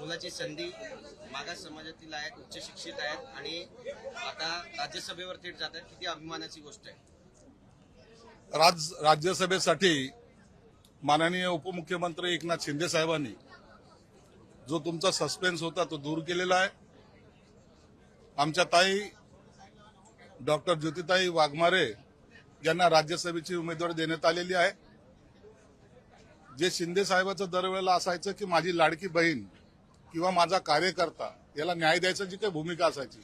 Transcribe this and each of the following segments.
मोलाची संधी मागास समाजातील आहेत, उच्च शिक्षित आहेत आणि आता राज्यसभेवर थेट जात आहेत. किती अभिमानाची गोष्ट आहे. राज्यसभेसाठी माननीय उपमुख्यमंत्री एकनाथ शिंदे साहेबांनी जो तुमचा सस्पेन्स होता तो दूर केलेला आहे. आमच्या ताई डॉक्टर ज्योतिताई वाघमारे यांना राज्यसभेची उमेदवारी देण्यात आलेली आहे. जे शिंदे साहेबांचं दरवेळेला असायचं की माझी लाडकी बहीण किंवा माझा कार्यकर्ता याला न्याय द्यायची जी काही भूमिका असायची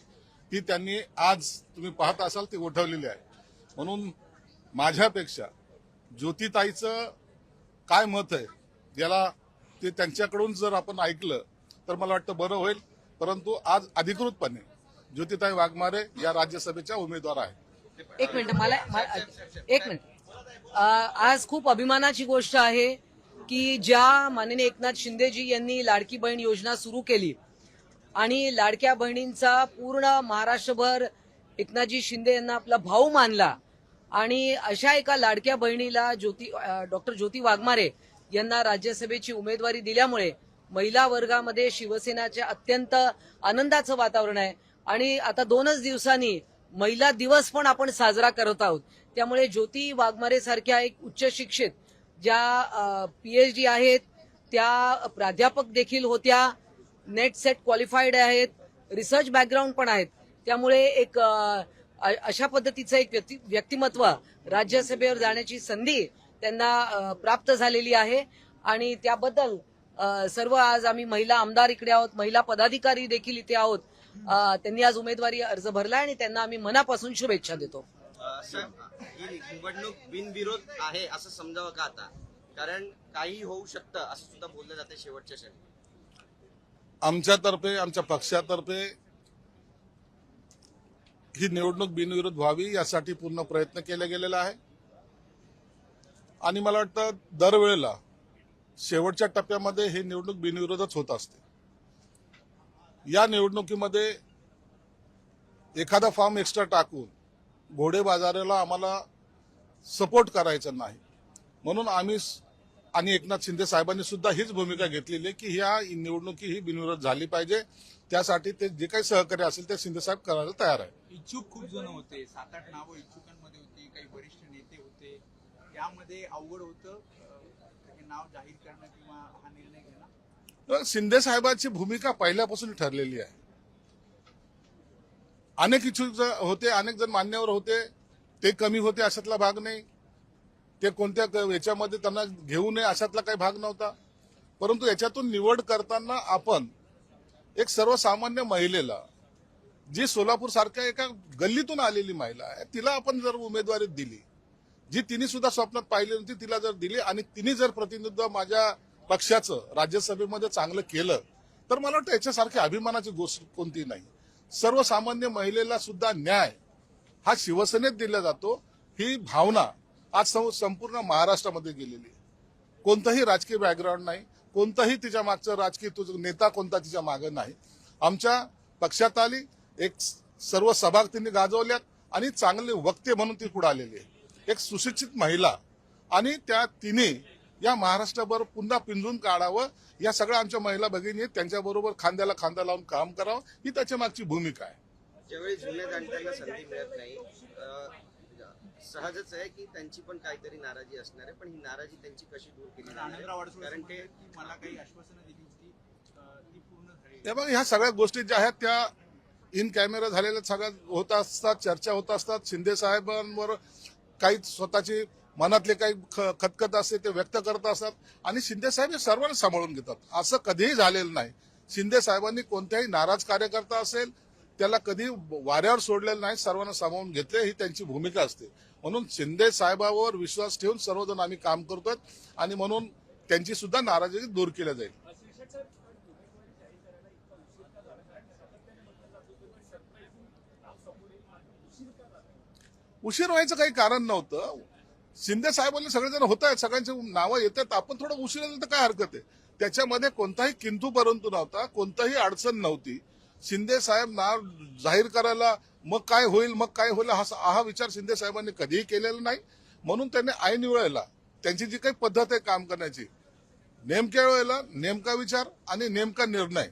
ती त्यांनी आज तुम्ही पाहत असाल ती उठवलेली आहे. म्हणून माझ्यापेक्षा ज्योतिताईचं काय मत आहे याला ते त्यांच्याकडून जर आपण ऐकलं तर मला वाटतं बरं होईल. परंतु आज अधिकृतपणे ज्योतिताई वाघमारे या राज्यसभेच्या उमेदवार आहेत. एक मिनिट आज खूप अभिमानाची गोष्ट आहे की ज्या माननीय एकनाथ शिंदेजी यांनी लाडकी बहीण योजना सुरू केली आणि लाडक्या बहिणींचा पूर्ण महाराष्ट्रभर एकनाथजी शिंदे यांना आपला भाऊ मानला आणि अशा एका लाडक्या बहिणीला डॉक्टर ज्योती वाघमारे यांना राज्यसभेची उमेदवारी दिल्यामुळे महिला वर्गामध्ये शिवसेनाच्या अत्यंत आनंदाचं वातावरण आहे. आणि आता 2च दिवसांनी महिला दिवस पण आपण साजरा करत आहोत. त्यामुळे ज्योती वाघमारे सारख्या एक उच्च शिक्षित ज्या PhD आहेत, त्या प्राध्यापक देखील होत्या, नेट सेट क्वालिफाईड आहेत, रिसर्च बॅकग्राऊंड पण आहेत. त्यामुळे एक अशा पद्धतीचं एक व्यक्तिमत्व राज्यसभेवर जाण्याची संधी त्यांना प्राप्त झालेली आहे आणि त्याबद्दल सर्व आज आम्ही महिला आमदार इकडे आहोत, महिला पदाधिकारी देखील इथे आहोत. त्यांनी आज उमेदवारी अर्ज भरला आणि त्यांना आम्ही मनापासून शुभेच्छा देतो. साहेब, ही निवडणूक बिनविरोध आहे असं समजावं का आता? कारण काही होऊ शकतं असं सुद्धा बोललं जाते शेवटच्या क्षणी. आमच्यातर्फे आमच्या पक्षातर्फे ही निवडणूक बिनविरोध व्हावी यासाठी पूर्ण प्रयत्न केला गेलेला आहे आणि मला वाटतं दरवेळेला शेवटच्या टप्प्यामध्ये ही निवडणूक बिनविरोधच होत असते. या निवडणुकीमध्ये एखादा फॉर्म एक्स्ट्रा टाकून घोडे बाजाराला आम्हाला सपोर्ट करायचा नाही. म्हणून आम्ही आणि एकनाथ शिंदे साहेबांनी सुद्धा हीच भूमिका घेतलेली आहे की ह्या निवडणुकी ही बिनविरोध झाली पाहिजे. त्यासाठी ते जे काही सहकार्य असेल ते शिंदे साहेब करायला तयार आहे. इच्छुक खूप जण होते, 7-8 नावं इच्छुकांमध्ये होती, काही वरिष्ठ नेते होते. यामध्ये अवघड होतं नाव जाहीर करणं किंवा हा निर्णय घेणं. शिंदे साहेबांची भूमिका पहिल्यापासून ठरलेली आहे. अनेक इच्छुक होते, अनेक जण मान्यवर होते, ते कमी होते अशातला भाग नाही, ते कोणत्या याच्यामध्ये त्यांना घेऊ नये अशातला काही भाग नव्हता. परंतु याच्यातून निवड करताना आपण एक सर्वसामान्य महिलेला जी सोलापूर सारख्या एका गल्लीतून आलेली महिला आहे तिला आपण जर उमेदवारी दिली, जी तिने सुद्धा स्वप्नात पाहिली नव्हती, तिला जर दिली आणि तिने जर प्रतिनिधित्व माझ्या पक्षाचं राज्यसभेमध्ये चांगलं केलं तर मला वाटतं याच्यासारखी अभिमानाची गोष्ट कोणती नाही. सर्वसामान्य महिलेला सुद्धा न्याय हा शिवसेनेत दिला जातो ही भावना आज संपूर्ण महाराष्ट्रामध्ये गेलेली आहे. कोणताही राजकीय बॅकग्राऊंड नाही, कोणताही तिच्या मागचं राजकीय नेता कोणता तिच्या मागे नाही. आमच्या पक्षात आली, एक सर्व सभा तिने गाजवल्यात आणि चांगले वक्ते म्हणून ती पुढे आलेली आहे. एक सुशिक्षित महिला आणि त्या तिने या महाराष्ट्रावर पुन्हा पिंजून काढावं, या सगळ्या आमच्या महिला भगिनी आहेत त्यांच्याबरोबर खांद्याला खांदा लावून काम करावं ही त्याच्या मागची भूमिका आहे. ज्यावेळी जुन्या जाणत्यांना संधी मिळत नाही, सहजच आहे की त्यांची पण काहीतरी नाराजी असणार आहे. पण ही नाराजी त्यांची कशी दूर केली जाणार? कारण ते मला काही आश्वासनं दिली होती ती पूर्ण झाली. तेव्हा ह्या सगळ्या गोष्टी ज्या आहेत त्या इन कॅमेरा झालेल्या सगळ्या होत असतात, चर्चा होत असतात. शिंदे साहेबांवर काही स्वतःची मनातले काही खतखत असते ते व्यक्त करत असतात आणि शिंदे साहेब हे सर्वांना सांभाळून घेतात. असं कधीही झालेलं नाही. शिंदे साहेबांनी कोणत्याही नाराज कार्यकर्ता असेल त्याला कधी वाऱ्यावर सोडलेलं नाही, सर्वांना सांभाळून घेतले ही त्यांची भूमिका असते. म्हणून शिंदे साहेबांवर विश्वास ठेवून सर्वजण आम्ही काम करतोय आणि म्हणून त्यांची सुद्धा नाराजी दूर केली जाईल. उशीर व्हायचं काही कारण नव्हतं. शिंदे साहेबांनी सगळेजण होत आहेत, सगळ्यांची नावं येतात, आपण थोडं उशीर झालं तर काय हरकत आहे. त्याच्यामध्ये कोणताही किंतु परंतु नव्हता, कोणताही अडचण नव्हती. शिंदे साहेब नाव जाहीर करायला मग काय होईल हा विचार शिंदे साहेबांनी कधीही केलेला नाही. म्हणून त्यांनी ऐन वेळेला त्यांची जी काही पद्धत आहे काम करण्याची, नेमक्या वेळेला नेमका विचार आणि नेमका निर्णय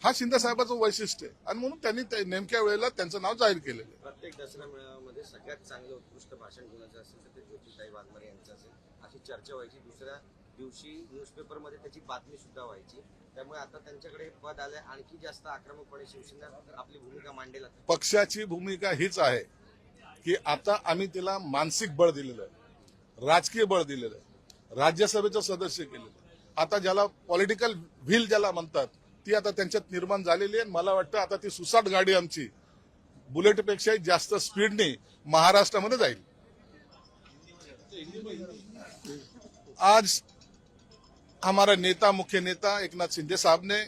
हा शिंदे साहेबाचं वैशिष्ट्य आहे आणि म्हणून त्यांनी नेमक्या वेळेला त्यांचं नाव जाहीर केलेलं आहे. प्रत्येक दसरा मेळाव्यामध्ये सगळ्यात चांगलं उत्कृष्ट भाषण कोणाचं असेल तर ते ज्योतिताई वाघमारे यांचं असेल अशी चर्चा व्हायची. दुसऱ्या दिवशी न्यूजपेपरमध्ये त्याची बातमी सुद्धा व्हायची. त्यामुळे आता त्यांच्याकडे पद आलंय, आणखी जास्त आक्रमकपणे शिवसेना आपली भूमिका मांडेल. पक्षाची भूमिका हीच आहे की आता आम्ही तिला मानसिक बळ दिलेलं आहे, राजकीय बळ दिलेलं आहे, राज्यसभेचं सदस्य केलेलं आहे. आता ज्याला पॉलिटिकल व्हील ज्याला म्हणतात ती आता त्यांच्यात निर्माण झालेली आहे. मला वाटतं आता ती सुसाट गाडी आमची बुलेटपेक्षाही जास्त स्पीडने महाराष्ट्रामध्ये जाईल. आज हमारा नेता, मुख्य नेता एकनाथ शिंदे साहब ने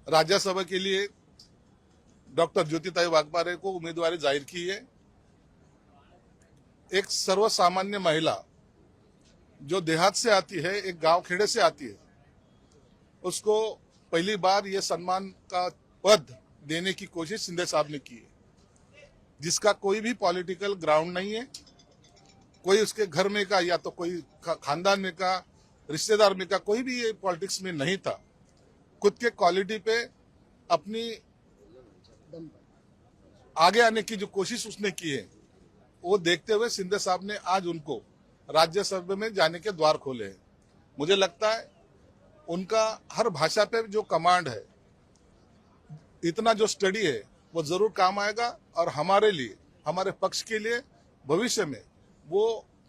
राज्यसभा के लिए डॉक्टर ज्योतिताई वाघमारे को उम्मीदवारी जाहिर की है. एक सर्वसामान्य महिला जो देहात से आती है, एक गांव खेड़े से आती है, उसको पहली बार ये सम्मान का पद देने की कोशिश शिंदे साहब ने की है, जिसका कोई भी पॉलिटिकल ग्राउंड नहीं है. कोई उसके घर में का या तो कोई खानदान में का, रिश्तेदार में का, कोई भी ये पॉलिटिक्स में नहीं था. खुद के क्वालिटी पे अपनी आगे आने की जो कोशिश उसने की है वो देखते हुए शिंदे साहब ने आज उनको राज्यसभा में जाने के द्वार खोले हैं. मुझे लगता है उनका हर भाषा पे जो कमांड है, इतना जो स्टडी है वो जरूर काम आएगा और हमारे लिए, हमारे पक्ष के लिए भविष्य में वो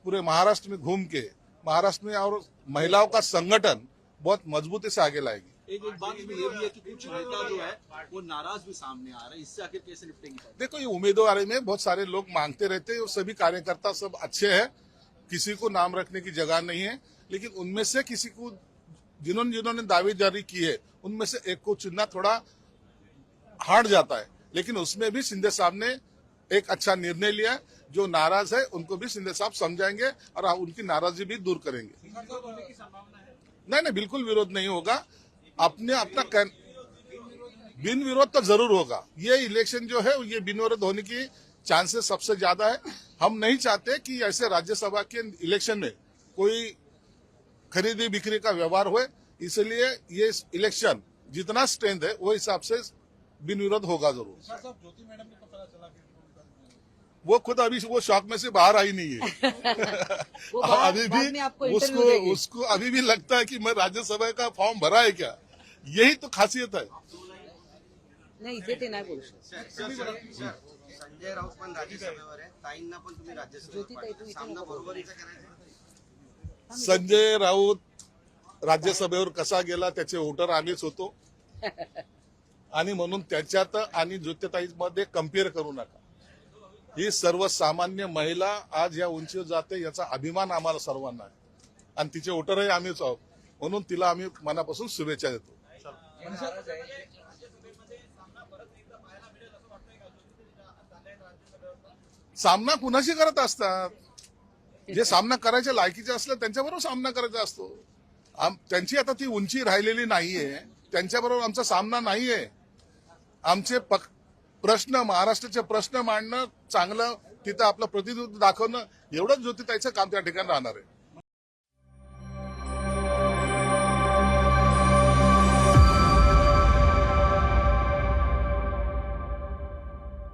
पूरे महाराष्ट्र में घूम के महाराष्ट्र में और महिलाओं का संगठन बहुत मजबूती से आगे लाएगी. एक बात इसमें ये भी है कि कुछ नेता जो है वो नाराज भी सामने आ रहे हैं, इससे आखिर कैसे निपटेंगे? देखो, ये उम्मीदवारी में बहुत सारे लोग मांगते रहते हैं और सभी कार्यकर्ता सब अच्छे हैं, किसी को नाम रखने की जगह नहीं है. लेकिन उनमें से किसी को जिन्होंने दावेदारी की है उनमें से एक को चुनना थोड़ा हार्ड जाता है. लेकिन उसमें भी शिंदे साहब ने एक अच्छा निर्णय लिया. जो नाराज है उनको भी शिंदे साहब समझाएंगे और उनकी नाराजगी भी दूर करेंगे. नहीं, बिल्कुल विरोध नहीं होगा. अपना बिन विरोध तो जरूर होगा. ये इलेक्शन जो है ये बिन विरोध होने की चांसेस सबसे ज्यादा है. हम नहीं चाहते कि ऐसे राज्यसभा के इलेक्शन में कोई खरीदी बिक्री का व्यवहार हुए. इसलिए ये इलेक्शन जितना स्ट्रेंथ है वो हिसाब से बिन विरोध होगा जरूर. ज्योति मैडम ने पता चला कि वो खुद अभी वो शौक में से बाहर आई नहीं है. अभी भी उसको अभी भी लगता है कि मैं राज्यसभा का फॉर्म भरा है क्या. यही तो खासियत है. नाही, इथे ते नाही बोलू शकत. संजय राऊत पण राज्यसभेवर आहे, ताईंना पण तुम्ही राज्यसभेवर सामना बरोबरीचा करायचा. संजय राऊत राज्यसभेवर कसा गेला त्याचे वोटर आम्हीच होतो आणि म्हणून त्याच्यात आणि ज्योतिताईमध्ये कम्पेअर करू नका. ही सर्वसामान्य महिला आज या उंचीवर जाते याचा अभिमान आम्हाला सर्वांना आहे आणि तिचे वोटरही आम्हीच आहोत. म्हणून तिला आम्ही मनापासून शुभेच्छा देतो. सामना कुणाशी करत असतात? जे सामना करायच्या लायकीचे असलं त्यांच्याबरोबर सामना करायचा असतो. त्यांची आता ती उंची राहिलेली नाहीये, त्यांच्याबरोबर आमचा सामना नाहीये. आमचे प्रश्न, महाराष्ट्राचे प्रश्न मांडणं, चांगलं तिथं आपलं प्रतिनिधित्व दाखवणं, एवढंच ज्योतिताईचं काम त्या ठिकाणी राहणार आहे.